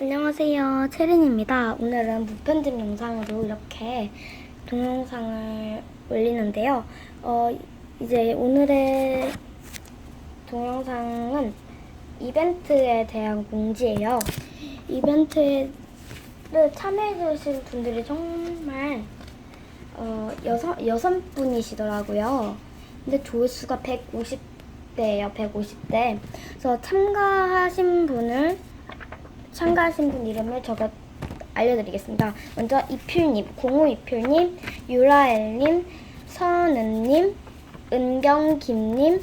안녕하세요, 채린입니다. 오늘은 무편집 영상으로 이렇게 동영상을 올리는데요. 이제 오늘의 동영상은 이벤트에 대한 공지예요. 이벤트를 참여해주실 분들이 정말 여섯 분이시더라고요. 근데 조회수가 150대예요, 150대. 그래서 참가하신 분 이름을 제가 알려드리겠습니다. 먼저 이필님, 05이필님, 유라엘님, 서은님, 은경김님,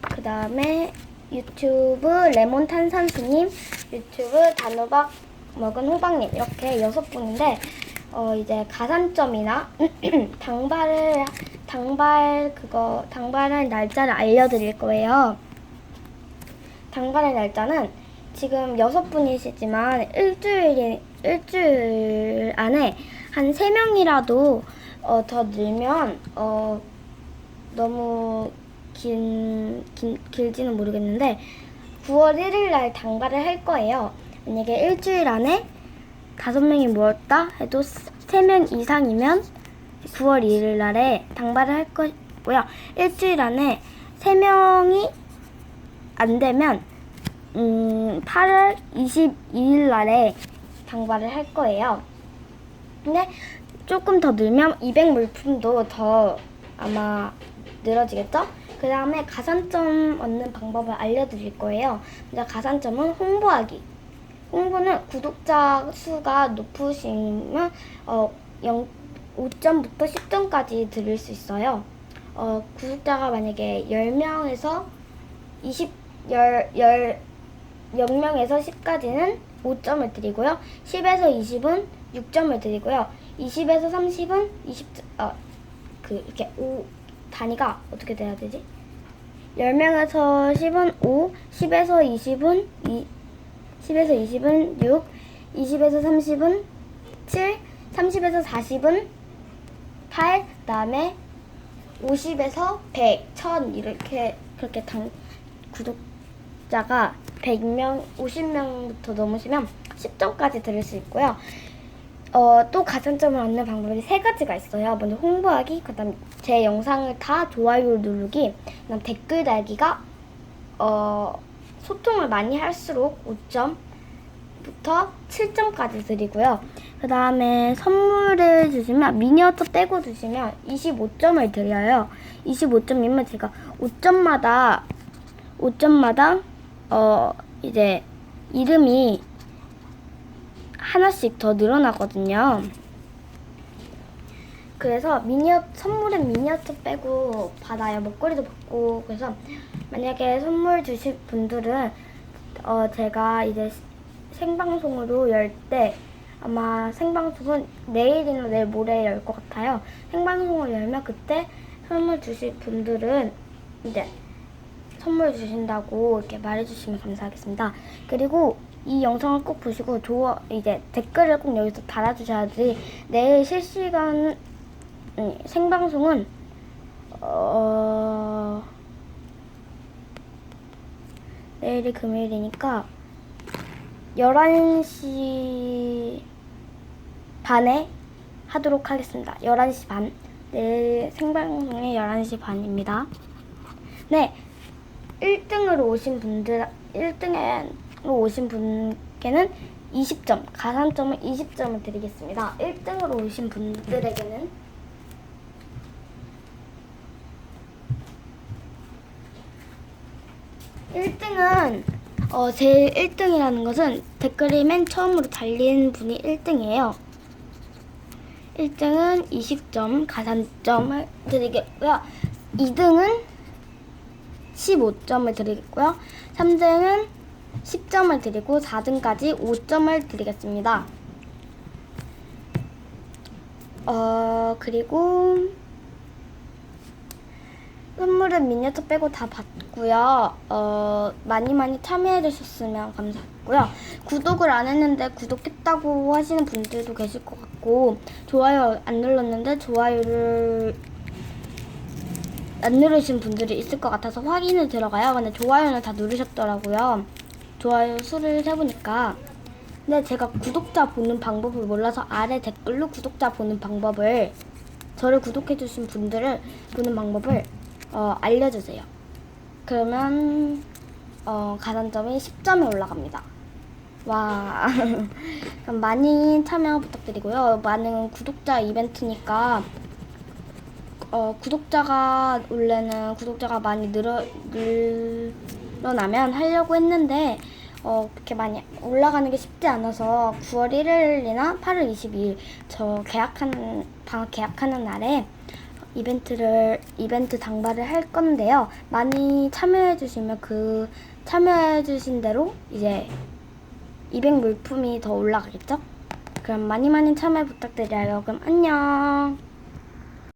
그 다음에 유튜브 레몬 탄산수님, 유튜브 단호박 먹은 호박님, 이렇게 6분인데 이제 가산점이나 당발할 날짜를 알려드릴 거예요. 당발할 날짜는 지금 6분이시지만 일주일 안에 한 3명이라도 더 늘면 너무 길지는 모르겠는데 9월 1일 날 당발을 할 거예요. 만약에 일주일 안에 5명이 모였다 해도 3명 이상이면 9월 2일 날에 당발을 할 거고요. 일주일 안에 3명이 안 되면 8월 22일 날에 당발을 할 거예요. 근데 조금 더 늘면 200 물품도 더 아마 늘어지겠죠? 그 다음에 가산점 얻는 방법을 알려드릴 거예요. 먼저 가산점은 홍보하기. 홍보는 구독자 수가 높으시면 5점부터 10점까지 드릴 수 있어요. 구독자가 만약에 10명에서 0명에서 10까지는 5점을 드리고요. 10에서 20은 6점을 드리고요. 20에서 30은 20, 단위가 어떻게 돼야 되지? 10명에서 10은 5, 10에서 20은 6, 20에서 30은 7, 30에서 40은 8, 그 다음에 50에서 100, 1000 이렇게 그렇게 구독자가 100명, 50명부터 넘으시면 10점까지 드릴 수 있고요. 또 가산점을 얻는 방법이 3가지가 있어요. 먼저 홍보하기, 그 다음 제 영상을 다 좋아요를 누르기, 그 다음 댓글 달기가 소통을 많이 할수록 5점부터 7점까지 드리고요. 그 다음에 선물을 주시면 미니어처 떼고 주시면 25점을 드려요. 25점이면 제가 5점마다 이제 이름이 하나씩 더 늘어나거든요. 그래서 선물은 미니어처 빼고 받아요. 목걸이도 받고. 그래서 만약에 선물 주실 분들은 제가 이제 생방송으로 열 때 아마 생방송은 내일이나 내일 모레 열 것 같아요. 생방송을 열면 그때 선물 주실 분들은 이제 선물 주신다고 이렇게 말해주시면 감사하겠습니다. 그리고 이 영상을 꼭 보시고 이제 댓글을 꼭 여기서 달아주셔야지. 내일 실시간 생방송은 내일이 금요일이니까 11시 반에 하도록 하겠습니다. 11시 반. 내일 생방송이 11시 반입니다. 네. 1등으로 오신 분께는 20점, 가산점은 20점을 드리겠습니다. 1등으로 오신 분들에게는 제일 1등이라는 것은 댓글이 맨 처음으로 달린 분이 1등이에요. 1등은 20점 가산점을 드리겠고요. 2등은 15점을 드리겠고요. 3등은 10점을 드리고 4등까지 5점을 드리겠습니다. 그리고 선물은 미니어처 빼고 다 받고요. 많이 참여해 주셨으면 감사하고요. 구독을 안 했는데 구독했다고 하시는 분들도 계실 것 같고, 좋아요 안 눌렀는데 좋아요를 안 누르신 분들이 있을 것 같아서 확인을 들어가요. 근데 좋아요는 다 누르셨더라고요. 좋아요 수를 세보니까. 근데 제가 구독자 보는 방법을 몰라서 아래 댓글로 구독자 보는 방법을 저를 구독해주신 분들을 보는 방법을 알려주세요. 그러면 가산점이 10점이 올라갑니다. 와. 그럼 많이 참여 부탁드리고요. 많은 구독자 이벤트니까 구독자가 원래는 구독자가 많이 늘어나면 하려고 했는데 그렇게 많이 올라가는 게 쉽지 않아서 9월 1일이나 8월 22일 저 방학 계약하는 날에 이벤트 당발을 할 건데요. 많이 참여해 주시면 참여해 주신 대로 이제 200 물품이 더 올라가겠죠? 그럼 많이 참여 부탁드려요. 그럼 안녕.